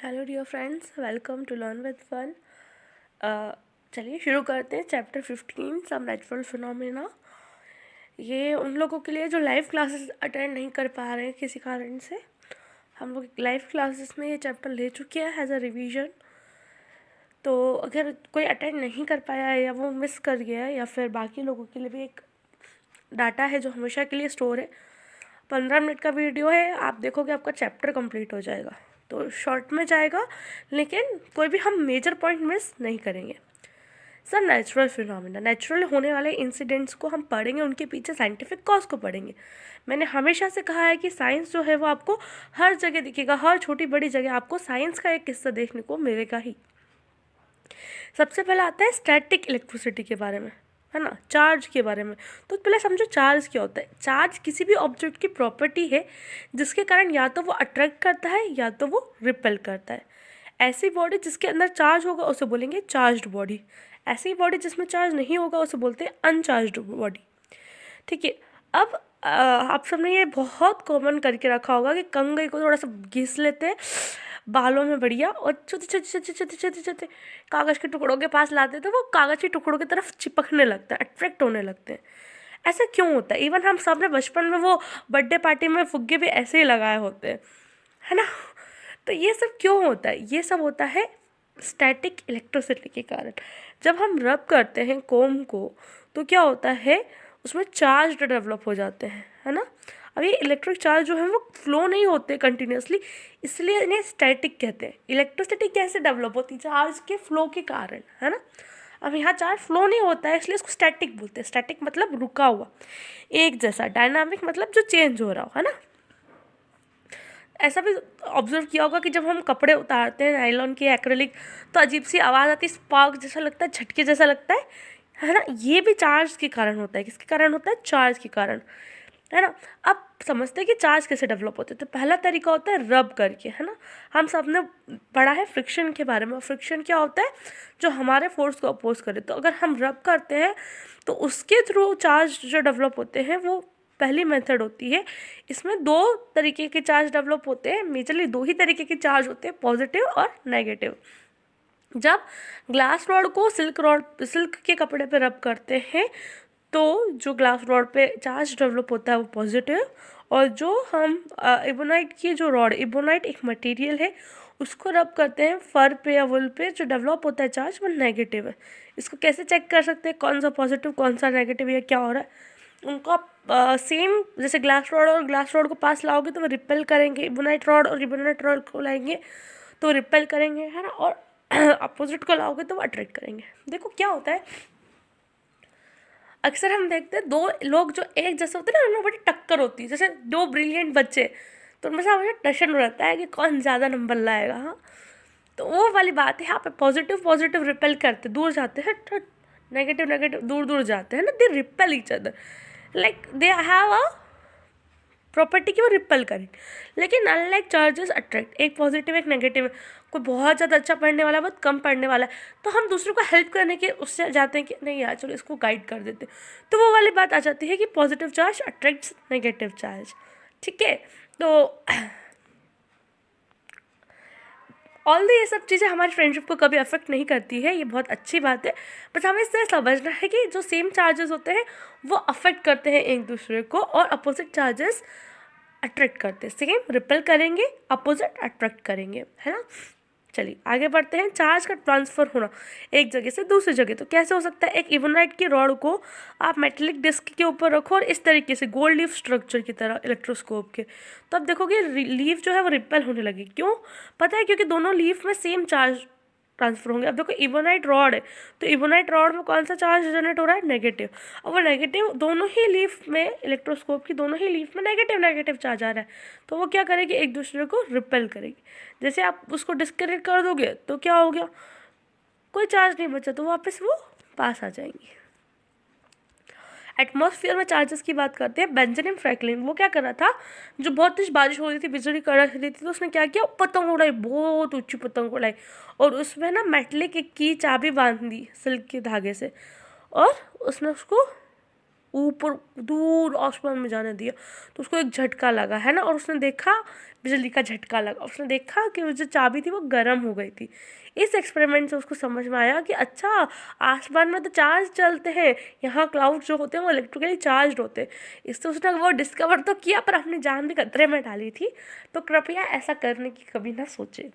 Hello dear friends, welcome to learn with fun. चलिए शुरू करते हैं चैप्टर 15 सम नेचुरल फिनोमेना। ये उन लोगों के लिए जो लाइव क्लासेस अटेंड नहीं कर पा रहे हैं किसी कारण से। हम लोग लाइव क्लासेस में ये चैप्टर ले चुके हैं एज अ रिवीजन। तो अगर कोई अटेंड नहीं कर पाया है या वो मिस कर गया है, या फिर बाकी लोगों के लिए भी एक डाटा है जो हमेशा के लिए स्टोर है। 15 मिनट का वीडियो है, आप देखोगे आपका चैप्टर कंप्लीट हो जाएगा। तो शॉर्ट में जाएगा, लेकिन कोई भी हम मेजर पॉइंट मिस नहीं करेंगे। सर नेचुरल फिनोमेना, नेचुरल होने वाले इंसिडेंट्स को हम पढ़ेंगे, उनके पीछे साइंटिफिक कॉज को पढ़ेंगे। मैंने हमेशा से कहा है कि साइंस जो है वो आपको हर जगह दिखेगा, हर छोटी बड़ी जगह आपको साइंस का एक किस्सा देखने को मिलेगा ही। सबसे पहले आता है स्टैटिक इलेक्ट्रिसिटी के बारे में, है ना, चार्ज के बारे में। तो पहले समझो चार्ज क्या होता है। चार्ज किसी भी ऑब्जेक्ट की प्रॉपर्टी है जिसके कारण या तो वो अट्रैक्ट करता है या तो वो रिपेल करता है। ऐसी बॉडी जिसके अंदर चार्ज होगा उसे बोलेंगे चार्ज्ड बॉडी। ऐसी बॉडी जिसमें चार्ज नहीं होगा उसे बोलते हैं अनचार्ज्ड बॉडी। ठीक है। अब आप सबने ये बहुत कॉमन करके रखा होगा कि कंघी को थोड़ा सा घिस लेते हैं बालों में बढ़िया, और छोटे छोटे छोटे छोटे छोटे छोटे कागज़ के टुकड़ों के पास लाते तो वो कागज़ के टुकड़ों की तरफ चिपकने लगता है, अट्रैक्ट होने लगते हैं। ऐसा क्यों होता है? इवन हम सबने बचपन में वो बर्थडे पार्टी में फुग्गे भी ऐसे ही लगाए होते हैं, है ना। तो ये सब क्यों होता है? ये सब होता है स्टैटिक इलेक्ट्रिसिटी के कारण। जब हम रब करते हैं कोम को तो क्या होता है, उसमें चार्ज डेवलप हो जाते हैं, है ना। अब ये इलेक्ट्रिक चार्ज जो है वो फ्लो नहीं होते कंटिन्यूसली, इसलिए इन्हें स्टैटिक कहते हैं। इलेक्ट्रिसिटी कैसे डेवलप होती है? चार्ज के फ्लो के कारण, है ना। अब यहाँ चार्ज फ्लो नहीं होता है इसलिए इसको स्टैटिक बोलते हैं। स्टैटिक मतलब रुका हुआ, एक जैसा। डायनामिक मतलब जो चेंज हो रहा हो, है ना। ऐसा भी ऑब्जर्व किया होगा कि जब हम कपड़े उतारते हैं नायलॉन के, एक्रेलिक, तो अजीब सी आवाज़ आती है, स्पार्क जैसा लगता है, झटके जैसा लगता है ना। ये भी चार्ज के कारण होता है। किसके कारण होता है? चार्ज के कारण, है ना। अब समझते हैं कि चार्ज कैसे डेवलप होते हैं। तो पहला तरीका होता है रब करके, है ना। हम सब ने पढ़ा है फ्रिक्शन के बारे में। फ्रिक्शन क्या होता है? जो हमारे फोर्स को अपोज करे। तो अगर हम रब करते हैं तो उसके थ्रू चार्ज जो डेवलप होते हैं, वो पहली मेथड होती है। इसमें दो तरीके के चार्ज डेवलप होते हैं, मेजरली दो ही तरीके के चार्ज होते हैं, पॉजिटिव और नेगेटिव। जब ग्लास रॉड को सिल्क के कपड़े पे रब करते हैं तो जो ग्लास रॉड पे चार्ज डेवलप होता है वो पॉजिटिव, और जो हम इबोनाइट की जो रॉड, इबोनाइट एक मटेरियल है, उसको रब करते हैं फर पे या वुल पे, जो डेवलप होता है चार्ज वो नेगेटिव है। इसको कैसे चेक कर सकते हैं कौन सा पॉजिटिव कौन सा नेगेटिव या क्या हो रहा है? उनको आप सेम जैसे ग्लास रॉड और ग्लास रॉड को पास लाओगे तो वो रिपेल करेंगे, इबोनाइट रॉड और इबोनाइट रॉड को लाएंगे तो रिपेल करेंगे, है ना। और अपोजिट को लाओगे तो वो अट्रैक्ट करेंगे। देखो क्या होता है, अक्सर हम देखते हैं दो लोग जो एक जैसे होते हैं ना, उनमें बड़ी टक्कर होती है। जैसे दो ब्रिलियंट बच्चे, तो उनमें से हमेशा टशन रहता है कि कौन ज़्यादा नंबर लाएगा। हाँ, तो वो वाली बात है। यहाँ पे पॉजिटिव पॉजिटिव रिपेल करते दूर जाते हैं, नेगेटिव नेगेटिव दूर दूर जाते हैं ना। They repel each other, like they have a property की वो रिपेल करें। लेकिन अनलाइक चार्जेस अट्रैक्ट, एक पॉजिटिव एक नेगेटिव। कोई बहुत ज़्यादा अच्छा पढ़ने वाला है, बहुत कम पढ़ने वाला है, तो हम दूसरों को हेल्प करने के उससे जाते हैं कि नहीं यार चलो इसको गाइड कर देते, तो वो वाली बात आ जाती है कि positive charge attracts negative charge. ठीक है। तो ऑल ये सब चीज़ें हमारी फ्रेंडशिप को कभी अफेक्ट नहीं करती है, ये बहुत अच्छी बात है। बस हमें इससे समझना है कि जो सेम चार्जेस होते हैं वो अफेक्ट करते हैं एक दूसरे को, और अपोजिट चार्जेस अट्रैक्ट करते हैं। सेम रिपेल करेंगे, अपोजिट अट्रैक्ट करेंगे, है ना। चलिए आगे बढ़ते हैं। चार्ज का ट्रांसफ़र होना एक जगह से दूसरी जगह तो कैसे हो सकता है? एक इबोनाइट की रॉड को आप मेटेलिक डिस्क के ऊपर रखो और इस तरीके से गोल्ड लीफ स्ट्रक्चर की तरह इलेक्ट्रोस्कोप के, तो अब देखोगे लीफ जो है वो रिपेल होने लगी। क्यों? पता है, क्योंकि दोनों लीफ में सेम चार्ज ट्रांसफर होंगे। अब देखो इबोनाइट रॉड है, तो इबोनाइट रॉड में कौन सा चार्ज जनरेट हो रहा है? नेगेटिव। और वो नेगेटिव दोनों ही लीफ में, इलेक्ट्रोस्कोप की दोनों ही लीफ में नेगेटिव नेगेटिव चार्ज आ रहा है, तो वो क्या करेगी? एक दूसरे को रिपेल करेगी। जैसे आप उसको डिस्कनेक्ट कर दोगे तो क्या हो गया? कोई चार्ज नहीं बचा, तो वापस वो पास आ जाएंगी। एटमॉस्फेयर में चार्जेस की बात करते हैं। बेंजामिन फ्रैंकलिन वो क्या कर रहा था, जो बहुत तेज बारिश हो रही थी, बिजली कड़क रही थी, तो उसने क्या किया? पतंग उड़ाई, बहुत ऊंची पतंग उड़ाई, और उसमें ना मेटलिक की चाबी बांध दी सिल्क के धागे से, और उसने उसको ऊपर दूर आसमान में जाने दिया, तो उसको एक झटका लगा, है ना, और उसने देखा, बिजली का झटका लगा, उसने देखा कि वो जो चाबी थी वो गर्म हो गई थी। इस एक्सपेरिमेंट से उसको समझ में आया कि अच्छा, आसमान में तो चार्ज चलते हैं, यहाँ क्लाउड जो होते हैं वो इलेक्ट्रिकली चार्ज होते हैं। इससे उसने वो डिस्कवर तो किया, पर अपनी जान भी खतरे में डाली थी। तो कृपया ऐसा करने की कभी ना सोचे।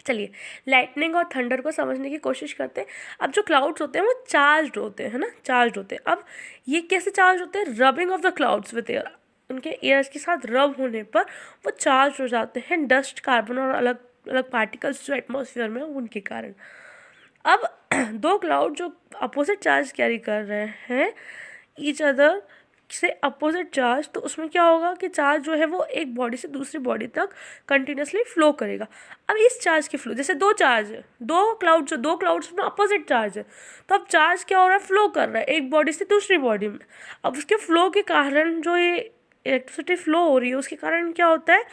चलिए, लाइटनिंग और थंडर को समझने की कोशिश करते हैं। अब जो क्लाउड्स होते हैं वो चार्ज होते हैं, है ना, चार्ज होते हैं। अब ये कैसे चार्ज होते हैं? Rubbing of the clouds with air, उनके एयर्स के साथ रब होने पर वो चार्ज हो जाते हैं, डस्ट, कार्बन और अलग अलग पार्टिकल्स जो एटमॉस्फेयर में हैं उनके कारण। अब दो क्लाउड जो अपोजिट चार्ज कैरी कर रहे हैं ईच अदर से अपोजिट चार्ज, तो उसमें क्या होगा कि चार्ज जो है वो एक बॉडी से दूसरी बॉडी तक कंटिन्यूसली फ्लो करेगा। अब इस चार्ज के फ्लो, जैसे दो चार्ज है, दो क्लाउड्स में अपोजिट चार्ज है, तो अब चार्ज क्या हो रहा है? फ्लो कर रहा है एक बॉडी से दूसरी बॉडी में। अब उसके फ्लो के कारण जो ये इलेक्ट्रिसिटी फ्लो हो रही है उसके कारण क्या होता है?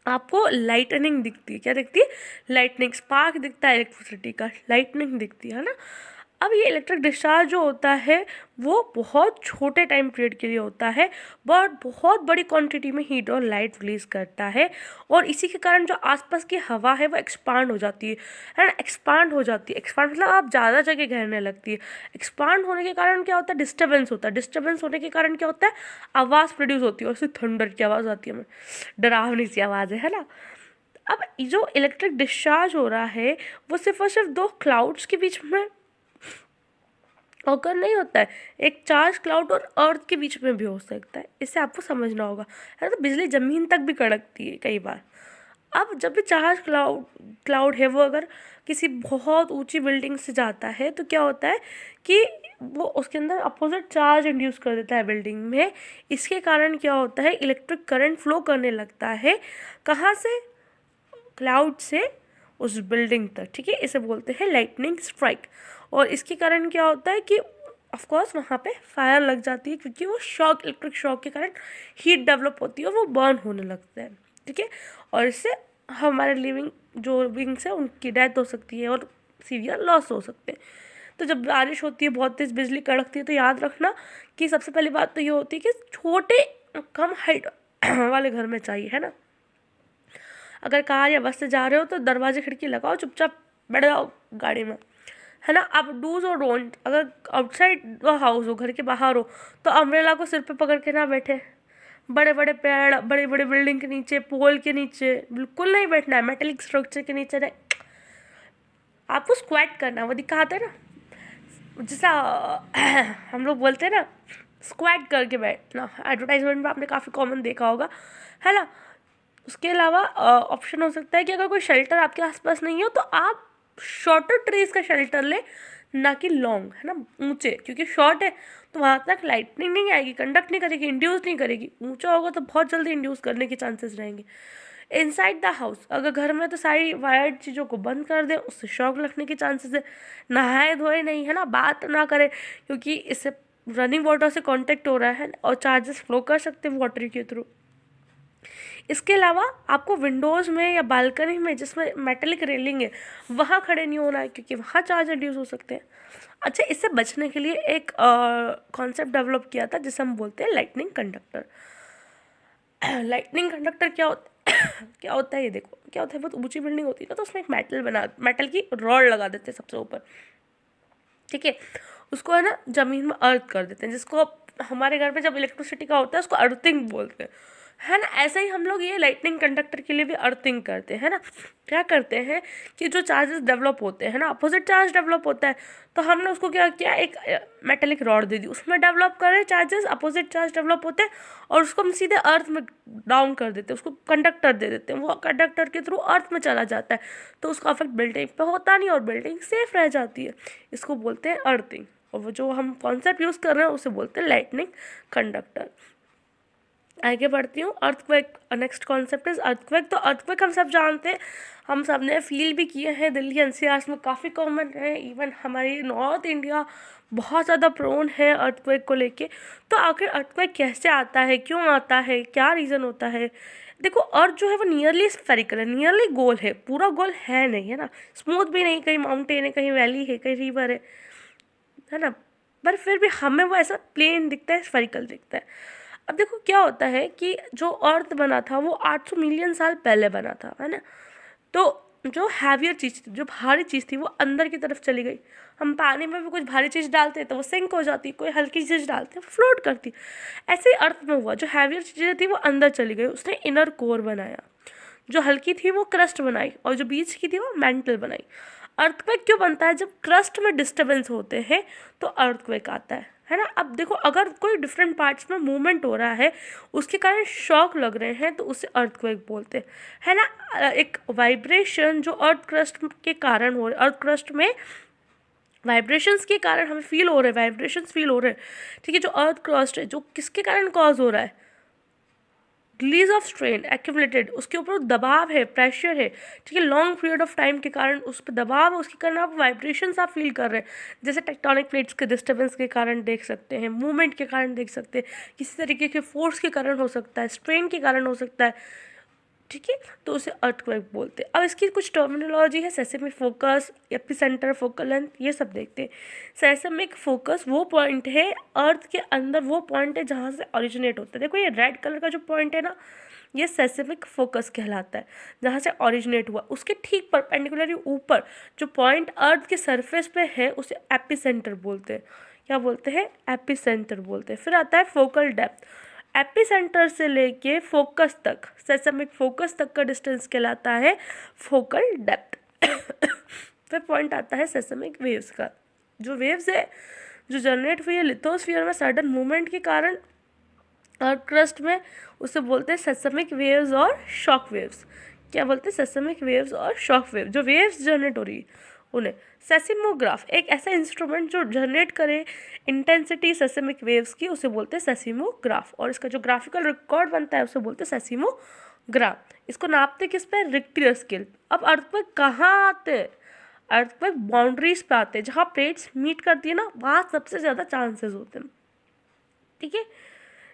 आपको लाइटनिंग दिखती है। क्या दिखती है? लाइटनिंग, स्पार्क दिखता है इलेक्ट्रिसिटी का, लाइटनिंग दिखती है ना। अब ये इलेक्ट्रिक डिस्चार्ज जो होता है वो बहुत छोटे टाइम पीरियड के लिए होता है, बट बहुत बड़ी क्वांटिटी में हीट और लाइट रिलीज करता है, और इसी के कारण जो आसपास की हवा है वो एक्सपांड हो जाती है ना, एक्सपांड हो जाती है। एक्सपांड मतलब आप ज़्यादा जगह घेरने लगती है। एक्सपांड होने के कारण क्या होता है? डिस्टर्बेंस होता है। डिस्टर्बेंस होने के कारण क्या होता है? आवाज़ प्रोड्यूस होती है, और उससे थंडर की आवाज़ आती है, हमें डरावनी सी आवाज़ है ना। अब जो इलेक्ट्रिक डिस्चार्ज हो रहा है वो सिर्फ और सिर्फ दो क्लाउड्स के बीच में ऑकर नहीं होता है, एक चार्ज क्लाउड और अर्थ के बीच में भी हो सकता है। इससे आपको समझना होगा, है ना। तो बिजली ज़मीन तक भी कड़कती है कई बार। अब जब भी चार्ज क्लाउड है वो अगर किसी बहुत ऊंची बिल्डिंग से जाता है तो क्या होता है कि वो उसके अंदर अपोजिट चार्ज इंड्यूस कर देता है बिल्डिंग में। इसके कारण क्या होता है? इलेक्ट्रिक करंट फ्लो करने लगता है। कहाँ से? क्लाउड से उस बिल्डिंग तक, ठीक है। इसे बोलते हैं लाइटनिंग स्ट्राइक। और इसके कारण क्या होता है कि ऑफ कोर्स वहाँ पे फायर लग जाती है, क्योंकि वो शॉक, इलेक्ट्रिक शॉक के कारण हीट डेवलप होती है और वो बर्न होने लगता है, ठीक है। और इससे हमारे लिविंग जो बिंग्स है उनकी डेथ हो सकती है और सीवियर लॉस हो सकते हैं। तो जब बारिश होती है, बहुत तेज़ बिजली कड़कती है, तो याद रखना कि सबसे पहली बात तो ये होती है कि छोटे कम हाइट वाले घर में चाहिए, है ना। अगर कार या बस से जा रहे हो तो दरवाजे खिड़की लगाओ, चुपचाप बैठ जाओ गाड़ी में, है ना। अब डूज और डोंट, अगर आउटसाइड हाउस हो, घर के बाहर हो, तो अम्ब्रेला को सिर पे पकड़ के ना बैठे। बड़े बड़े पेड़, बड़ी बड़ी बिल्डिंग के नीचे, पोल के नीचे बिल्कुल नहीं बैठना है, मेटेलिक स्ट्रक्चर के नीचे नहीं। आपको स्क्वाट करना है, वो दिखाते हैं ना, जैसा हम लोग बोलते हैं ना, स्क्वाट करके बैठना। एडवर्टाइजमेंट में आपने काफ़ी कॉमन देखा होगा, है ना। उसके अलावा ऑप्शन हो सकता है कि अगर कोई शेल्टर आपके आसपास नहीं हो तो आप शॉर्टर ट्रीज का शेल्टर ले, ना कि लॉन्ग, है ना, ऊंचे, क्योंकि शॉर्ट है तो वहाँ तक लाइटनिंग नहीं आएगी, कंडक्ट नहीं करेगी, इंड्यूस नहीं करेगी। ऊंचा होगा तो बहुत जल्दी इंड्यूस करने के चांसेस रहेंगे। इनसाइड द हाउस, अगर घर में तो सारी वायर्ड चीज़ों को बंद कर दें, उससे शॉक लगने के चांसेस है। नहाए धोए नहीं, है ना, बात ना करें, क्योंकि इससे रनिंग वाटर से कांटेक्ट हो रहा है और चार्जेस फ्लो कर सकते हैं वाटर के थ्रू। इसके अलावा आपको विंडोज़ में या बालकनी में जिसमें मेटेलिक रेलिंग है वहाँ खड़े नहीं होना है, क्योंकि वहाँ चार्ज रिड्यूस हो सकते हैं। अच्छा, इससे बचने के लिए एक कॉन्सेप्ट डेवलप किया था जिसे हम बोलते हैं लाइटनिंग कंडक्टर। लाइटनिंग कंडक्टर क्या होता है? क्या होता है ये देखो, क्या होता है, बहुत ऊंची बिल्डिंग होती है ना, तो उसमें एक मेटल की रॉड लगा देते हैं सबसे ऊपर, ठीक है। उसको, है ना, ज़मीन में अर्थ कर देते हैं, जिसको हमारे घर पे जब इलेक्ट्रिसिटी का होता है उसको अर्थिंग बोलते हैं, है ना। ऐसे ही हम लोग ये लाइटनिंग कंडक्टर के लिए भी अर्थिंग करते हैं ना। क्या करते हैं कि जो चार्जेस डेवलप होते हैं ना, अपोजिट चार्ज डेवलप होता है, तो हमने उसको क्या किया, एक मेटेलिक रॉड दे दी, उसमें डेवलप करे चार्जेस, अपोजिट चार्ज डेवलप होते हैं, और उसको हम सीधे अर्थ में डाउन कर देते हैं, उसको कंडक्टर दे देते हैं, वो कंडक्टर के थ्रू अर्थ में चला जाता है, तो उसका इफेक्ट बिल्डिंग पे होता नहीं और बिल्डिंग सेफ रह जाती है। इसको बोलते हैं अर्थिंग, और वो जो हम कॉन्सेप्ट यूज़ कर रहे हैं उसे बोलते हैं लाइटनिंग कंडक्टर। आगे बढ़ती हूँ। Earthquake, next concept is earthquake. तो अर्थक्वेक हम सब जानते हैं, हम सब ने फील भी किए हैं, दिल्ली एनसीआर में काफ़ी कॉमन है, इवन हमारी नॉर्थ इंडिया बहुत ज़्यादा प्रोन है अर्थक्वेक को लेके। तो आखिर अर्थक्वेक कैसे आता है, क्यों आता है, क्या रीज़न होता है? देखो, अर्थ जो है वो नियरली स्फेरिकल है, नियरली गोल है, पूरा गोल है नहीं, है ना, स्मूथ भी नहीं, कहीं माउंटेन है, कहीं वैली है, कहीं रिवर है ना। पर फिर भी हमें वो ऐसा प्लेन दिखता है, स्फेरिकल दिखता है। अब देखो क्या होता है कि जो अर्थ बना था वो 800 मिलियन साल पहले बना था, है ना। तो जो हैवियर चीज़ थी, जो भारी चीज़ थी, वो अंदर की तरफ चली गई। हम पानी में भी कुछ भारी चीज़ डालते हैं तो वो सिंक हो जाती, कोई हल्की चीज़ डालते हैं फ्लोट करती। ऐसे ही अर्थ में हुआ, जो हैवियर चीज़ें थी वो अंदर चली गई, उसने इनर कोर बनाया। जो हल्की थी वो क्रस्ट बनाई, और जो बीच की थी वो मेंटल बनाई। अर्थक्वेक क्यों बनता है? जब क्रस्ट में डिस्टर्बेंस होते हैं तो अर्थक्वेक आता है ना। अब देखो, अगर कोई डिफरेंट पार्ट्स में मूवमेंट हो रहा है, उसके कारण शॉक लग रहे हैं, तो उसे अर्थक्वेक बोलते हैं, है ना। एक वाइब्रेशन जो अर्थ क्रस्ट के कारण हो रहे, अर्थ क्रस्ट में वाइब्रेशंस के कारण हमें फील हो रहे हैं, वाइब्रेशंस फील हो रहे हैं, ठीक है। जो अर्थ क्रस्ट है, जो किसके कारण कॉज हो रहा है? रिलीज ऑफ स्ट्रेन एक्यूमुलेटेड, उसके ऊपर दबाव है, प्रेशर है, ठीक है। लॉन्ग पीरियड ऑफ टाइम के कारण उस पर दबाव है, उसके कारण आप वाइब्रेशंस आप फील कर रहे हैं। जैसे टेक्टोनिक प्लेट्स के डिस्टर्बेंस के कारण देख सकते हैं, मूवमेंट के कारण देख सकते हैं, किसी तरीके के फोर्स के कारण हो सकता है, स्ट्रेन के कारण हो सकता है, ठीक है। तो उसे अर्थक्वेक बोलते हैं। अब इसकी कुछ टर्मिनोलॉजी है, सेसेमिक फोकस, एपिसेंटर, फोकल लेंथ, ये सब देखते हैं। सेसेमिक फोकस वो पॉइंट है अर्थ के अंदर, वो पॉइंट है जहाँ से ओरिजिनेट होता है। देखो ये रेड कलर का जो पॉइंट है ना, ये सेसेमिक फोकस कहलाता है, जहाँ से ओरिजिनेट हुआ। उसके ठीक परपेंडिकुलरली ऊपर जो पॉइंट अर्थ के सरफेस पे है उसे एपिसेंटर बोलते हैं। क्या बोलते हैं? एपिसेंटर बोलते हैं। फिर आता है फोकल डेप्थ। एपिसेंटर से लेके फोकस तक, सेसमिक फोकस तक का डिस्टेंस कहलाता है फोकल डेप्थ। फिर पॉइंट आता है सेसमिक वेव्स का। जो वेव्स है जो जनरेट हुई है लिथोस्फीयर में सडन मूवमेंट के कारण अर्थ क्रस्ट में, उसे बोलते हैं सेसमिक वेव्स और शॉक वेव्स। क्या बोलते हैं? सेसमिक वेव्स और शॉक वेव। जो वेव्स जनरेट हो रही है उन्हें सेसिमोग्राफ, एक ऐसा इंस्ट्रूमेंट जो जनरेट करे इंटेंसिटी सेसमिक वेव्स की, उसे बोलते हैं सेसिमोग्राफ। और इसका जो ग्राफिकल रिकॉर्ड बनता है उसे बोलते हैं सेसिमोग्राफ। इसको नापते किस पे? Richter scale. अब अर्थक्वेक कहाँ आते हैं? अर्थक्वेक बाउंड्रीज पे आते हैं, जहाँ प्लेट्स मीट करती है ना, वहाँ सबसे ज़्यादा चांसेस होते हैं, ठीक है।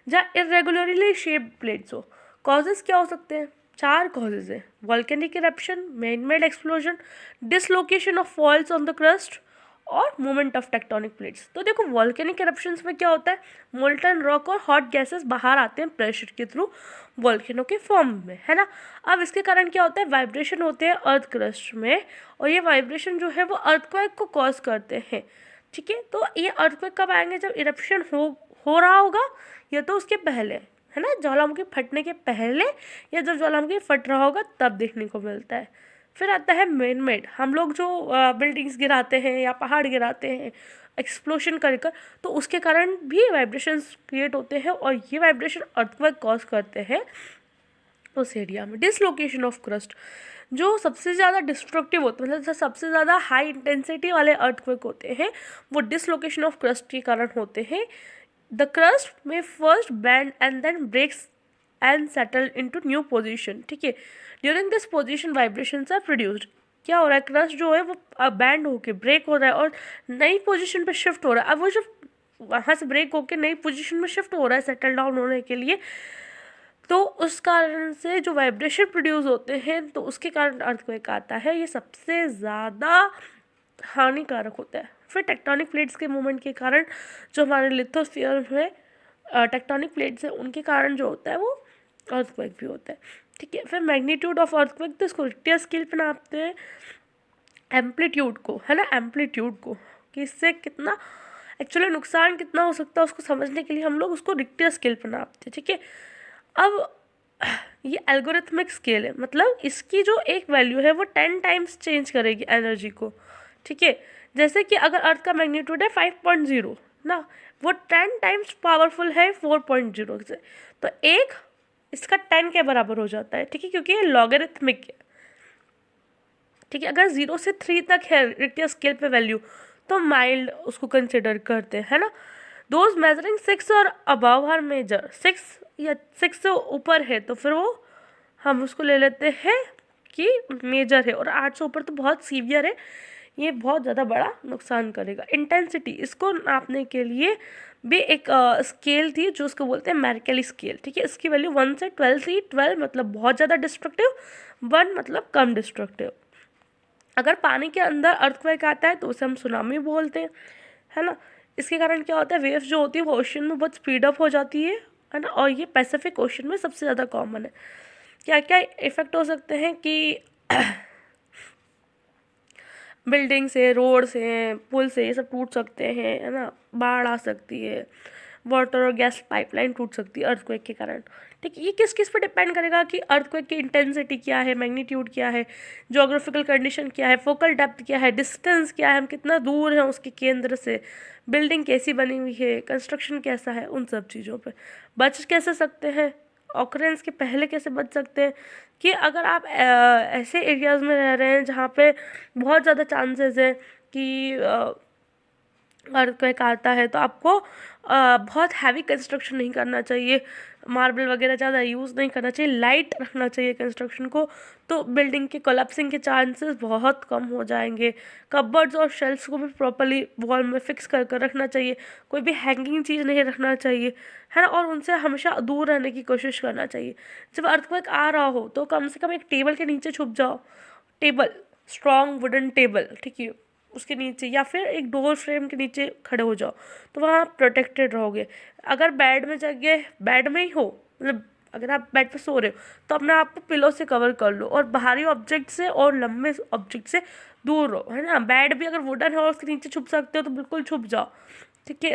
जहाँ इरेगुलरली शेप्ड प्लेट्स हो। कॉजेज क्या हो सकते हैं? 4 कॉजेज है। Volcanic eruption, man made explosion, dislocation of falls on the crust, और मूवमेंट ऑफ टेक्टोनिक प्लेट्स। तो देखो वॉल्केनिक इरप्शंस में क्या होता है? मोल्टन रॉक और हॉट गैसेस बाहर आते हैं प्रेशर के थ्रू वॉल्केनो के फॉर्म में, है ना। अब इसके कारण क्या होता है? वाइब्रेशन होते हैं अर्थ क्रस्ट में, और ये वाइब्रेशन जो है वो अर्थक्वेक को कॉज करते हैं, ठीक है। तो ये अर्थक्वेक कब आएंगे? जब इरप्शन हो रहा होगा, या तो उसके पहले, है ना, ज्वालामुखी फटने के पहले, या जब ज्वालामुखी फट रहा होगा तब देखने को मिलता है। फिर आता है मैन मेड। हम लोग जो बिल्डिंग्स गिराते हैं या पहाड़ गिराते हैं एक्सप्लोशन कर, तो उसके कारण भी वाइब्रेशंस क्रिएट होते हैं, और ये वाइब्रेशन अर्थक्वेक कॉज करते हैं उस एरिया में। डिसलोकेशन ऑफ क्रस्ट, जो सबसे ज़्यादा डिस्ट्रक्टिव होते हैं, मतलब सबसे ज़्यादा हाई इंटेंसिटी वाले अर्थक्वेक होते हैं, वो डिसलोकेशन ऑफ क्रस्ट के कारण होते हैं। The crust may first bend and then breaks and settle into new position, ठीक है। During this position vibrations are produced। क्या हो रहा है? क्रस्ट जो है वो बैंड होके ब्रेक हो रहा है और नई पोजीशन पे शिफ्ट हो रहा है। अब वो जब वहाँ से ब्रेक होके नई पोजीशन में शिफ्ट हो रहा है सेटल डाउन होने के लिए, तो उस कारण से जो वाइब्रेशन प्रोड्यूस होते हैं, तो उसके कारण अर्थक्वेक आता है। ये सबसे ज़्यादा हानिकारक होता है। फिर टेक्टोनिक प्लेट्स के मूवमेंट के कारण, जो हमारे लिथोस्फीयर में टेक्टोनिक प्लेट्स हैं, उनके कारण जो होता है वो अर्थक्वेक भी होता है, ठीक है। फिर मैग्नीट्यूड ऑफ अर्थक्वेक, तो इसको रिक्टर स्केल पे नापते हैं, एम्पलीट्यूड को, है ना, एम्पलीट्यूड को, कि इससे कितना एक्चुअली नुकसान कितना हो सकता है उसको समझने के लिए हम लोग उसको रिक्टर स्केल पर नापते हैं, ठीक है। अब ये एल्गोरिथमिक स्केल है, मतलब इसकी जो एक वैल्यू है वो 10 टाइम्स चेंज करेगी एनर्जी को, ठीक है। जैसे कि अगर अर्थ का मैग्नीट्यूड है 5.0 ना, वो 10 टाइम्स पावरफुल है 4.0 से, तो एक इसका 10 के बराबर हो जाता है, ठीक है, क्योंकि ये लॉगरिथमिक है, ठीक है। अगर 0 से 3 तक है रिक्टर स्केल पे वैल्यू, तो माइल्ड उसको कंसिडर करते हैं, है ना। दोज मेजरिंग 6 और अबव आर मेजर, 6 या 6 से ऊपर है तो फिर वो हम उसको ले लेते हैं कि मेजर है, और 8 से ऊपर तो बहुत सीवियर है, ये बहुत ज़्यादा बड़ा नुकसान करेगा। इंटेंसिटी, इसको नापने के लिए भी एक स्केल थी जो उसको बोलते हैं मेर्केली स्केल, ठीक है। इसकी वैल्यू 1 से 12 थी। 12 मतलब बहुत ज़्यादा डिस्ट्रक्टिव, 1 मतलब कम डिस्ट्रक्टिव। अगर पानी के अंदर अर्थक्वेक आता है तो उसे हम सुनामी बोलते हैं, है ना। इसके कारण क्या होता है, वेव्स जो होती है वो ओशन में बहुत स्पीड अप हो जाती है ना, और ये पैसिफिक ओशन में सबसे ज़्यादा कॉमन है। क्या क्या इफ़ेक्ट हो सकते हैं कि बिल्डिंग से, रोड से, पुल से, ये सब टूट सकते हैं, है ना, बाढ़ आ सकती है, वाटर और गैस पाइपलाइन टूट सकती है अर्थक्वेक के कारण। ठीक है, ये किस किस पे डिपेंड करेगा कि अर्थक्वेक की इंटेंसिटी क्या है, मैग्नीट्यूड क्या है, ज्योग्राफिकल कंडीशन क्या है, फोकल डेप्थ क्या है, डिस्टेंस क्या है, हम कितना दूर हैं उसके केंद्र से, बिल्डिंग कैसी बनी हुई है, कंस्ट्रक्शन कैसा है, उन सब चीज़ों पे बच कैसे सकते हैं, ऑकरेंस के पहले कैसे बच सकते हैं। कि अगर आप ऐसे एरियाज़ में रह रहे हैं जहाँ पे बहुत ज़्यादा चांसेस है कि अर्थक्वेक आता है, तो आपको बहुत हैवी कंस्ट्रक्शन नहीं करना चाहिए, मार्बल वगैरह ज़्यादा यूज़ नहीं करना चाहिए, लाइट रखना चाहिए कंस्ट्रक्शन को, तो बिल्डिंग के कोलैप्सिंग के चांसेस बहुत कम हो जाएंगे। कबर्ड्स और शेल्फ्स को भी प्रॉपर्ली वॉल में फिक्स कर कर रखना चाहिए, कोई भी हैंगिंग चीज़ नहीं रखना चाहिए, है ना, और उनसे हमेशा दूर रहने की कोशिश करना चाहिए। जब अर्थक्वेक आ रहा हो तो कम से कम एक टेबल के नीचे छुप जाओ, टेबल, स्ट्रॉन्ग वुडन टेबल, ठीक है, उसके नीचे, या फिर एक डोर फ्रेम के नीचे खड़े हो जाओ, तो वहाँ आप प्रोटेक्टेड रहोगे। अगर बेड में जगह, बेड में ही हो, मतलब अगर आप बेड पे सो रहे हो तो अपने आप को पिलो से कवर कर लो, और बाहरी ऑब्जेक्ट से और लंबे ऑब्जेक्ट से दूर रहो, है ना। बेड भी अगर वुडन है और उसके नीचे छुप सकते हो तो बिल्कुल छुप जाओ, ठीक है।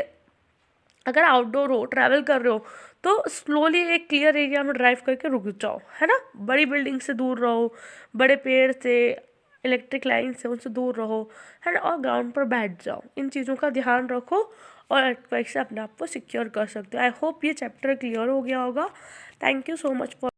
अगर आउटडोर हो, ट्रैवल कर रहे हो, तो स्लोली एक क्लियर एरिया में ड्राइव करके रुक जाओ, है ना। बड़ी बिल्डिंग से दूर रहो, बड़े पेड़ से, इलेक्ट्रिक लाइन से, उनसे दूर रहो, है ना, और ग्राउंड पर बैठ जाओ। इन चीज़ों का ध्यान रखो और अर्थक्वेक से अपने आप को सिक्योर कर सकते हो। आई होप ये चैप्टर क्लियर हो गया होगा। Thank you so much for